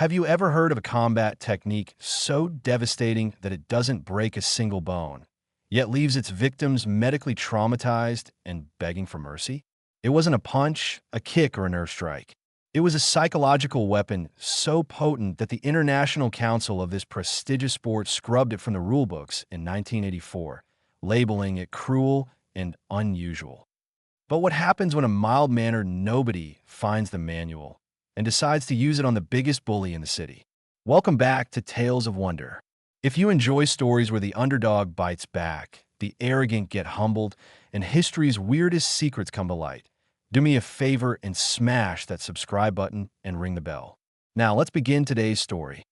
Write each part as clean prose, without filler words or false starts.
Have you ever heard of a combat technique so devastating that it doesn't break a single bone, yet leaves its victims medically traumatized and begging for mercy? It wasn't a punch, a kick, or a nerve strike. It was a psychological weapon so potent that the International Council of this prestigious sport scrubbed it from the rulebooks in 1984, labeling it cruel and unusual. But what happens when a mild-mannered nobody finds the manual and decides to use it on the biggest bully in the city? Welcome back to Tales of Wonder. If you enjoy stories where the underdog bites back, the arrogant get humbled, and history's weirdest secrets come to light, do me a favor and smash that subscribe button and ring the bell. Now let's begin today's story.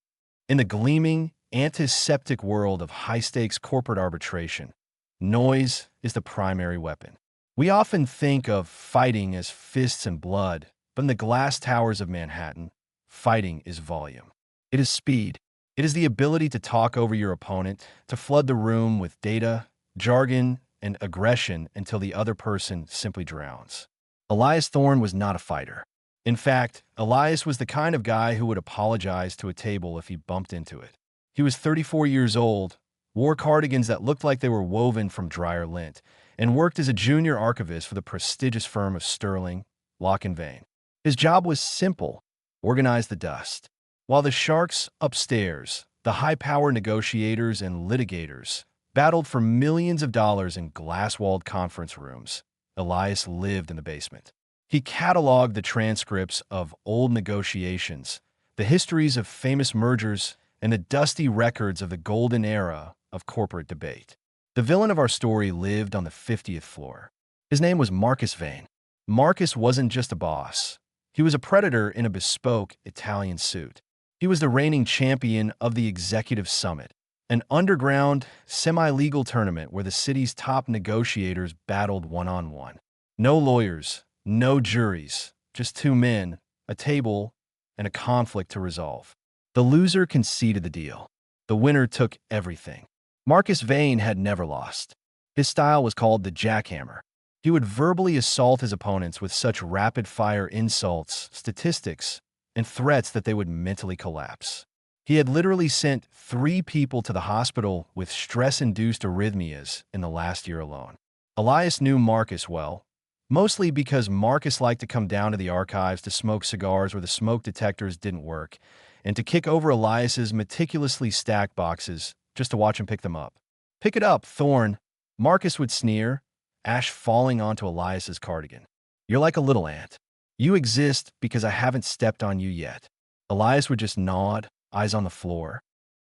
In the gleaming, antiseptic world of high-stakes corporate arbitration, noise is the primary weapon. We often think of fighting as fists and blood, but in the glass towers of Manhattan, fighting is volume. It is speed. It is the ability to talk over your opponent, to flood the room with data, jargon, and aggression until the other person simply drowns. Elias Thorne was not a fighter. In fact, Elias was the kind of guy who would apologize to a table if he bumped into it. He was 34 years old, wore cardigans that looked like they were woven from dryer lint, and worked as a junior archivist for the prestigious firm of Sterling, Lock and Vane. His job was simple: organize the dust. While the sharks upstairs, the high-power negotiators and litigators, battled for millions of dollars in glass-walled conference rooms, Elias lived in the basement. He cataloged the transcripts of old negotiations, the histories of famous mergers, and the dusty records of the golden era of corporate debate. The villain of our story lived on the 50th floor. His name was Marcus Vane. Marcus wasn't just a boss. He was a predator in a bespoke Italian suit. He was the reigning champion of the Executive Summit, an underground, semi-legal tournament where the city's top negotiators battled one-on-one. No lawyers, no juries, just two men, a table, and a conflict to resolve. The loser conceded the deal. The winner took everything. Marcus Vane had never lost. His style was called the jackhammer. He would verbally assault his opponents with such rapid-fire insults, statistics, and threats that they would mentally collapse. He had literally sent 3 people to the hospital with stress-induced arrhythmias in the last year alone. Elias knew Marcus well, mostly because Marcus liked to come down to the archives to smoke cigars where the smoke detectors didn't work, and to kick over Elias's meticulously stacked boxes just to watch him pick them up. "Pick it up, Thorne," Marcus would sneer, ash falling onto Elias's cardigan. "You're like a little ant. You exist because I haven't stepped on you yet." Elias would just nod, eyes on the floor.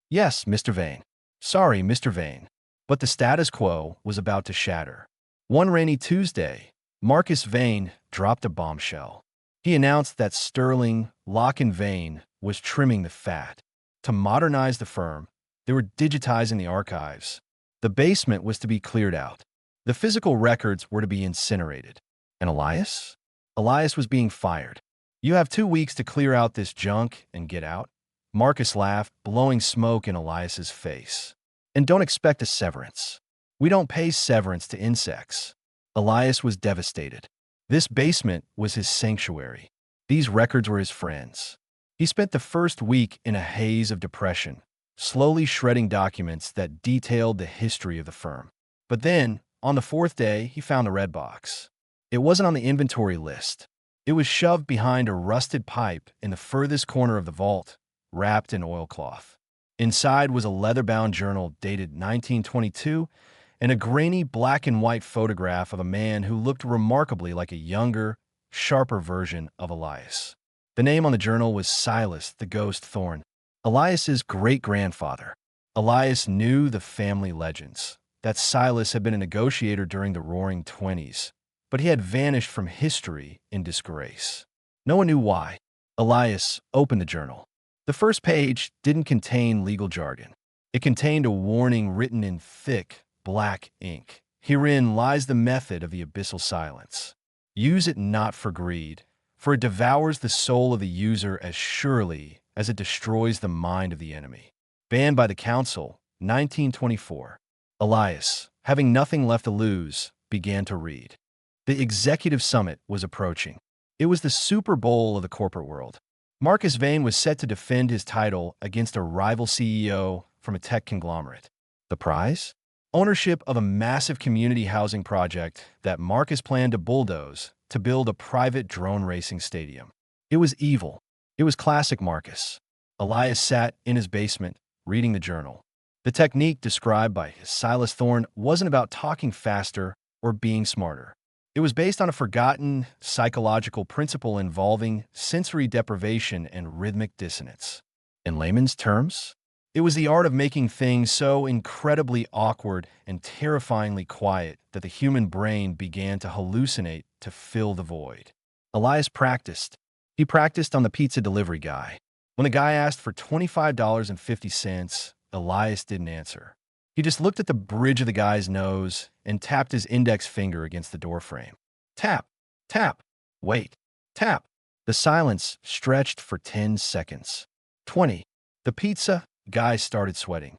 "Yes, Mr. Vane. Sorry, Mr. Vane." But the status quo was about to shatter. One rainy Tuesday, Marcus Vane dropped a bombshell. He announced that Sterling, Lock and Vane was trimming the fat. To modernize the firm, they were digitizing the archives. The basement was to be cleared out. The physical records were to be incinerated. And Elias? Elias was being fired. "You have 2 weeks to clear out this junk and get out." Marcus laughed, blowing smoke in Elias's face. "And don't expect a severance. We don't pay severance to insects." Elias was devastated. This basement was his sanctuary. These records were his friends. He spent the first week in a haze of depression, slowly shredding documents that detailed the history of the firm. But then, on the 4th day, he found a red box. It wasn't on the inventory list. It was shoved behind a rusted pipe in the furthest corner of the vault, wrapped in oilcloth. Inside was a leather-bound journal dated 1922 and a grainy black-and-white photograph of a man who looked remarkably like a younger, sharper version of Elias. The name on the journal was Silas the Ghost Thorne, Elias's great-grandfather. Elias knew the family legends, that Silas had been a negotiator during the Roaring Twenties, but he had vanished from history in disgrace. No one knew why. Elias opened the journal. The first page didn't contain legal jargon. It contained a warning written in thick, black ink. "Herein lies the method of the Abyssal Silence. Use it not for greed, for it devours the soul of the user as surely as it destroys the mind of the enemy. Banned by the Council, 1924. Elias, having nothing left to lose, began to read. The Executive Summit was approaching. It was the Super Bowl of the corporate world. Marcus Vane was set to defend his title against a rival CEO from a tech conglomerate. The prize? Ownership of a massive community housing project that Marcus planned to bulldoze to build a private drone racing stadium. It was evil. It was classic Marcus. Elias sat in his basement, reading the journal. The technique described by Silas Thorne wasn't about talking faster or being smarter. It was based on a forgotten psychological principle involving sensory deprivation and rhythmic dissonance. In layman's terms, it was the art of making things so incredibly awkward and terrifyingly quiet that the human brain began to hallucinate to fill the void. Elias practiced. He practiced on the pizza delivery guy. When the guy asked for $25.50, Elias didn't answer. He just looked at the bridge of the guy's nose and tapped his index finger against the doorframe. Tap, tap, wait, tap. The silence stretched for 10 seconds. 20. The pizza guy started sweating.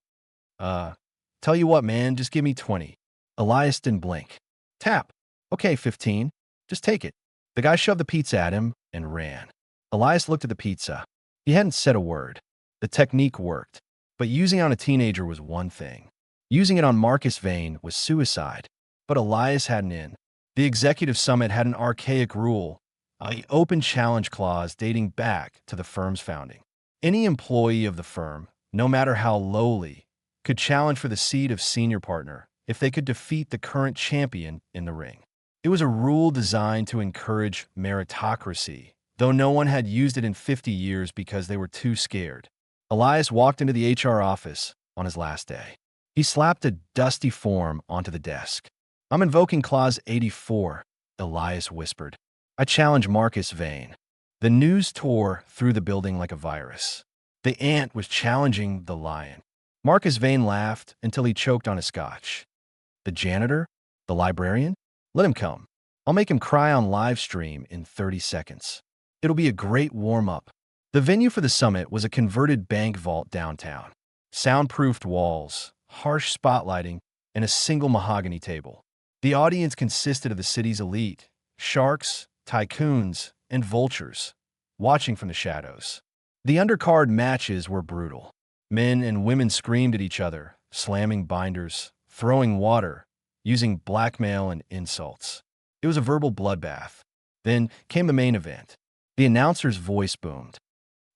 Tell you what, man, just give me 20. Elias didn't blink. Tap. Okay, 15. Just take it. The guy shoved the pizza at him and ran. Elias looked at the pizza. He hadn't said a word. The technique worked. But using it on a teenager was one thing. Using it on Marcus Vane was suicide. But Elias had an in. The executive summit had an archaic rule, an open challenge clause dating back to the firm's founding. Any employee of the firm, no matter how lowly, could challenge for the seat of senior partner if they could defeat the current champion in the ring. It was a rule designed to encourage meritocracy, though no one had used it in 50 years because they were too scared. Elias walked into the HR office on his last day. He slapped a dusty form onto the desk. I'm invoking Clause 84, Elias whispered. I challenge Marcus Vane. The news tore through the building like a virus. The ant was challenging the lion. Marcus Vane laughed until he choked on his scotch. The janitor? The librarian? Let him come. I'll make him cry on live stream in 30 seconds. It'll be a great warm-up. The venue for the summit was a converted bank vault downtown. Soundproofed walls, harsh spotlighting, and a single mahogany table. The audience consisted of the city's elite, sharks, tycoons, and vultures, watching from the shadows. The undercard matches were brutal. Men and women screamed at each other, slamming binders, throwing water, using blackmail and insults. It was a verbal bloodbath. Then came the main event. The announcer's voice boomed.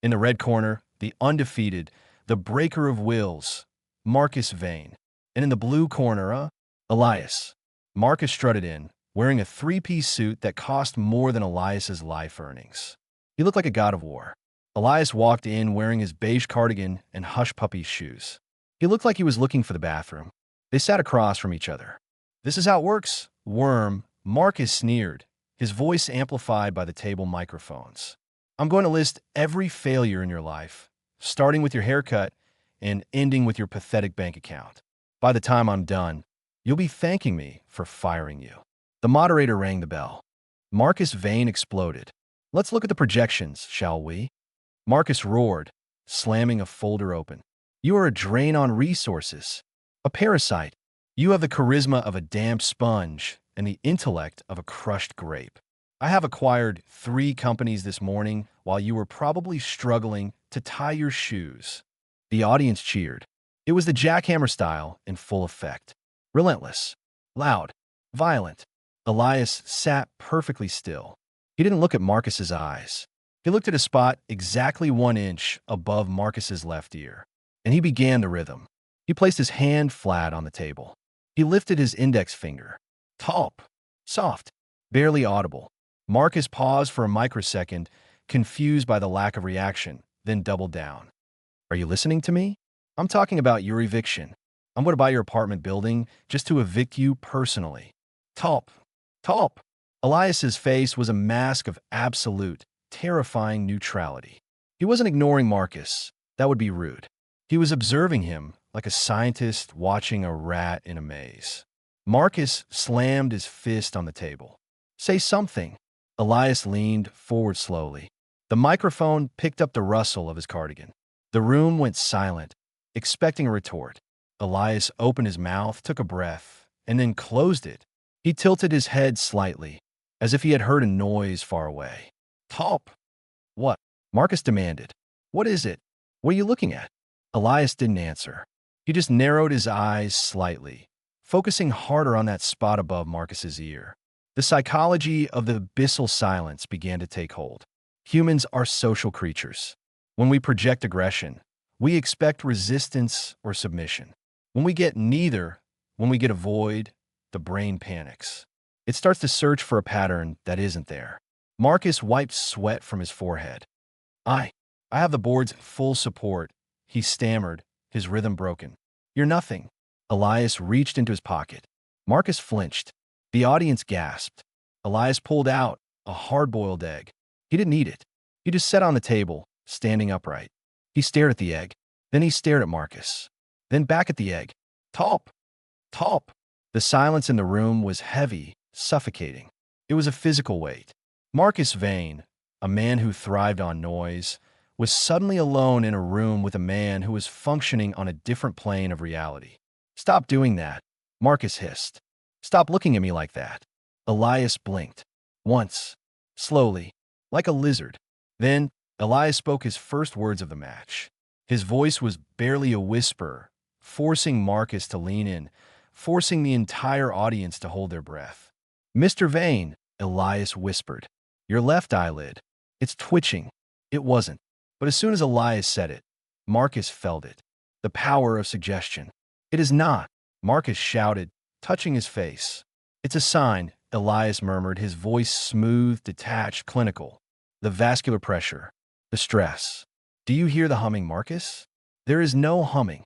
In the red corner, the undefeated, the breaker of wills, Marcus Vane. And in the blue corner, Elias. Marcus strutted in, wearing a three-piece suit that cost more than Elias's life earnings. He looked like a god of war. Elias walked in wearing his beige cardigan and hush-puppy shoes. He looked like he was looking for the bathroom. They sat across from each other. This is how it works, worm, Marcus sneered, his voice amplified by the table microphones. I'm going to list every failure in your life, starting with your haircut and ending with your pathetic bank account. By the time I'm done, you'll be thanking me for firing you. The moderator rang the bell. Marcus Vane exploded. Let's look at the projections, shall we? Marcus roared, slamming a folder open. You are a drain on resources, a parasite. You have the charisma of a damp sponge and the intellect of a crushed grape. I have acquired 3 companies this morning while you were probably struggling to tie your shoes. The audience cheered. It was the jackhammer style in full effect. Relentless, loud, violent. Elias sat perfectly still. He didn't look at Marcus's eyes. He looked at a spot exactly 1 inch above Marcus's left ear, and he began the rhythm. He placed his hand flat on the table. He lifted his index finger. Talp, soft, barely audible. Marcus paused for a microsecond, confused by the lack of reaction, then doubled down. Are you listening to me? I'm talking about your eviction. I'm going to buy your apartment building just to evict you personally. Talp, talp. Elias's face was a mask of absolute, terrifying neutrality. He wasn't ignoring Marcus. That would be rude. He was observing him like a scientist watching a rat in a maze. Marcus slammed his fist on the table. Say something. Elias leaned forward slowly. The microphone picked up the rustle of his cardigan. The room went silent, expecting a retort. Elias opened his mouth, took a breath, and then closed it. He tilted his head slightly, as if he had heard a noise far away. Talp. What? Marcus demanded. What is it? What are you looking at? Elias didn't answer. He just narrowed his eyes slightly, focusing harder on that spot above Marcus's ear. The psychology of the abyssal silence began to take hold. Humans are social creatures. When we project aggression, we expect resistance or submission. When we get neither, when we get a void, the brain panics. It starts to search for a pattern that isn't there. Marcus wiped sweat from his forehead. I have the board's full support, he stammered, his rhythm broken. You're nothing. Elias reached into his pocket. Marcus flinched. The audience gasped. Elias pulled out a hard-boiled egg. He didn't eat it. He just sat on the table, standing upright. He stared at the egg. Then he stared at Marcus. Then back at the egg. Top! Top! The silence in the room was heavy, suffocating. It was a physical weight. Marcus Vane, a man who thrived on noise, was suddenly alone in a room with a man who was functioning on a different plane of reality. Stop doing that, Marcus hissed. Stop looking at me like that. Elias blinked. Once. Slowly. Like a lizard. Then, Elias spoke his first words of the match. His voice was barely a whisper, forcing Marcus to lean in, forcing the entire audience to hold their breath. Mr. Vane, Elias whispered. Your left eyelid. It's twitching. It wasn't. But as soon as Elias said it, Marcus felt it. The power of suggestion. It is not, Marcus shouted, touching his face. It's a sign, Elias murmured, his voice smooth, detached, clinical. The vascular pressure. The stress. Do you hear the humming, Marcus? There is no humming.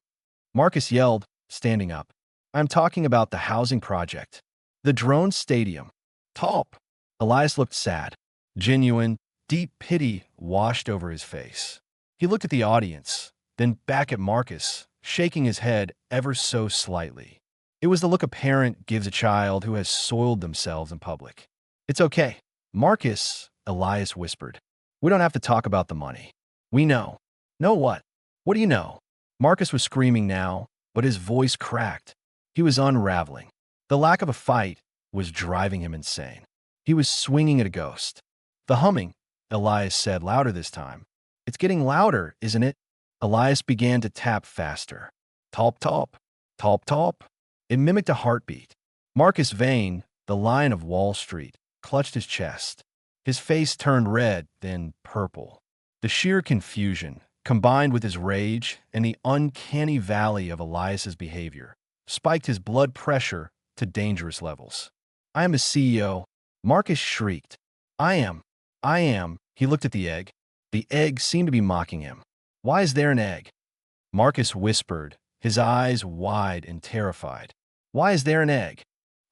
Marcus yelled, standing up. I'm talking about the housing project. The drone stadium. Top. Elias looked sad. Genuine, deep pity washed over his face. He looked at the audience, then back at Marcus, shaking his head ever so slightly. It was the look a parent gives a child who has soiled themselves in public. It's okay. Marcus, Elias whispered. We don't have to talk about the money. We know. Know what? What do you know? Marcus was screaming now, but his voice cracked. He was unraveling. The lack of a fight was driving him insane. He was swinging at a ghost. The humming, Elias said louder this time. It's getting louder, isn't it? Elias began to tap faster. Top, top, top, top. It mimicked a heartbeat. Marcus Vane, the Lion of Wall Street, clutched his chest. His face turned red, then purple. The sheer confusion, combined with his rage and the uncanny valley of Elias's behavior, spiked his blood pressure to dangerous levels. I am a CEO, Marcus shrieked. I am. He looked at the egg. The egg seemed to be mocking him. Why is there an egg? Marcus whispered, his eyes wide and terrified. Why is there an egg?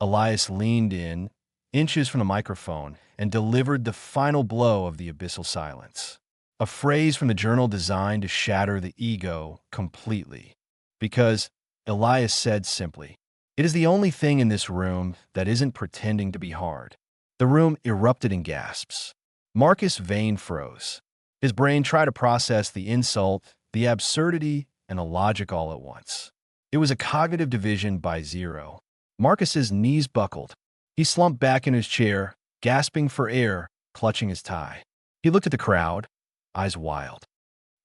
Elias leaned in, inches from the microphone, and delivered the final blow of the abyssal silence. A phrase from the journal designed to shatter the ego completely. Because, Elias said simply, it is the only thing in this room that isn't pretending to be hard. The room erupted in gasps. Marcus Vane froze. His brain tried to process the insult, the absurdity, and the logic all at once. It was a cognitive division by zero. Marcus's knees buckled. He slumped back in his chair, gasping for air, clutching his tie. He looked at the crowd, eyes wild.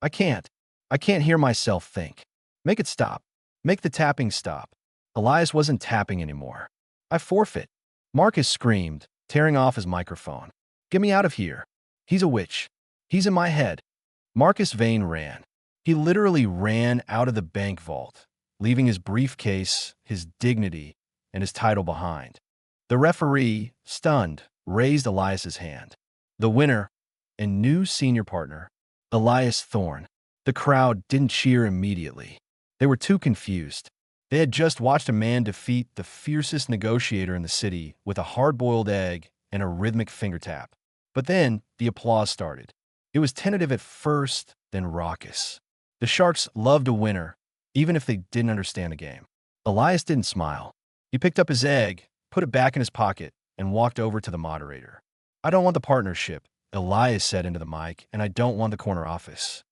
I can't hear myself think. Make it stop. Make the tapping stop. Elias wasn't tapping anymore. I forfeit. Marcus screamed, tearing off his microphone. Get me out of here. He's a witch. He's in my head. Marcus Vane ran. He literally ran out of the bank vault, leaving his briefcase, his dignity, and his title behind. The referee, stunned, raised Elias's hand. The winner and new senior partner, Elias Thorne. The crowd didn't cheer immediately. They were too confused. They had just watched a man defeat the fiercest negotiator in the city with a hard-boiled egg and a rhythmic finger tap. But then the applause started. It was tentative at first, then raucous. The Sharks loved a winner, even if they didn't understand the game. Elias didn't smile. He picked up his egg, put it back in his pocket, and walked over to the moderator. I don't want the partnership, Elias said into the mic, and I don't want the corner office.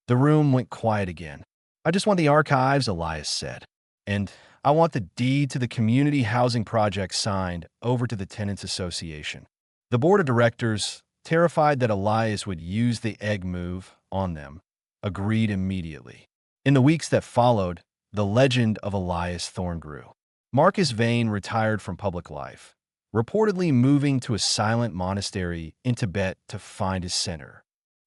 The room went quiet again. I just want the archives, Elias said. And I want the deed to the community housing project signed over to the Tenants Association. The board of directors, terrified that Elias would use the egg move on them, agreed immediately. In the weeks that followed, the legend of Elias Thorne grew. Marcus Vane retired from public life, reportedly moving to a silent monastery in Tibet to find his center.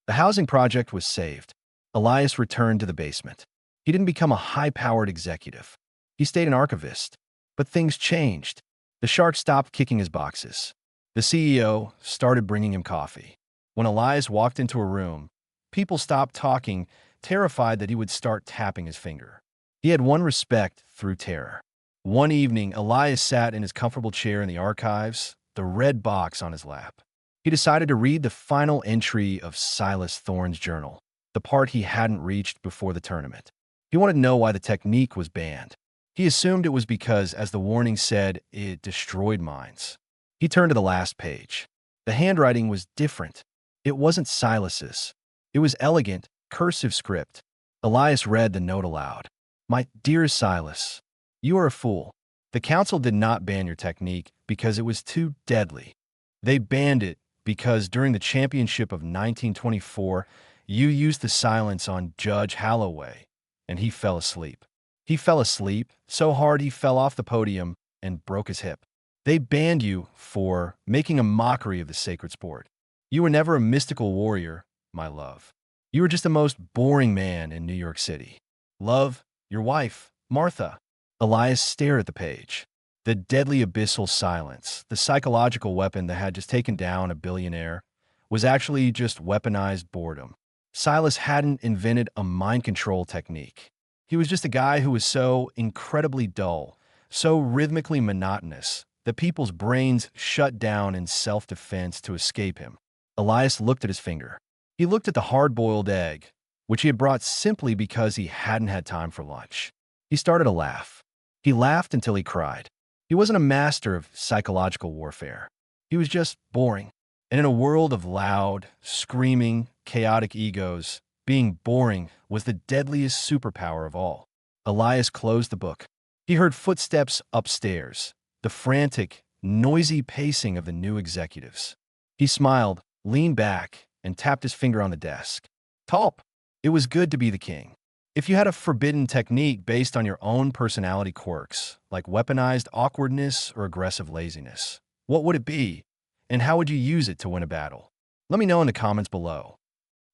The housing project was saved. Elias returned to the basement. He didn't become a high-powered executive. He stayed an archivist. But things changed. The shark stopped kicking his boxes. The CEO started bringing him coffee. When Elias walked into a room, people stopped talking, terrified that he would start tapping his finger. He had won respect through terror. One evening, Elias sat in his comfortable chair in the archives, the red box on his lap. He decided to read the final entry of Silas Thorne's journal, the part he hadn't reached before the tournament. He wanted to know why the technique was banned. He assumed it was because, as the warning said, it destroyed minds. He turned to the last page. The handwriting was different. It wasn't Silas's. It was elegant, cursive script. Elias read the note aloud. "My dearest Silas, you are a fool. The council did not ban your technique because it was too deadly. They banned it because during the championship of 1924, you used the silence on Judge Holloway, and he fell asleep. He fell asleep so hard he fell off the podium and broke his hip. They banned you for making a mockery of the sacred sport. You were never a mystical warrior, my love. You were just the most boring man in New York City. Love, your wife, Martha." Elias stared at the page. The deadly abyssal silence, the psychological weapon that had just taken down a billionaire, was actually just weaponized boredom. Silas hadn't invented a mind control technique. He was just a guy who was so incredibly dull, so rhythmically monotonous, that people's brains shut down in self-defense to escape him. Elias looked at his finger. He looked at the hard-boiled egg, which he had brought simply because he hadn't had time for lunch. He started to laugh. He laughed until he cried. He wasn't a master of psychological warfare. He was just boring. And in a world of loud, screaming, chaotic egos, being boring was the deadliest superpower of all. Elias closed the book. He heard footsteps upstairs, the frantic, noisy pacing of the new executives. He smiled, leaned back, and tapped his finger on the desk. Talp! It was good to be the king. If you had a forbidden technique based on your own personality quirks, like weaponized awkwardness or aggressive laziness, what would it be? And how would you use it to win a battle? Let me know in the comments below.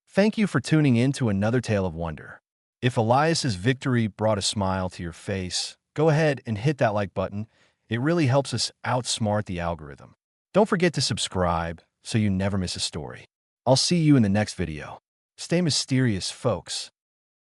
Thank you for tuning in to another tale of wonder. If Elias's victory brought a smile to your face, go ahead and hit that like button. It really helps us outsmart the algorithm. Don't forget to subscribe so you never miss a story. I'll see you in the next video. Stay mysterious, folks.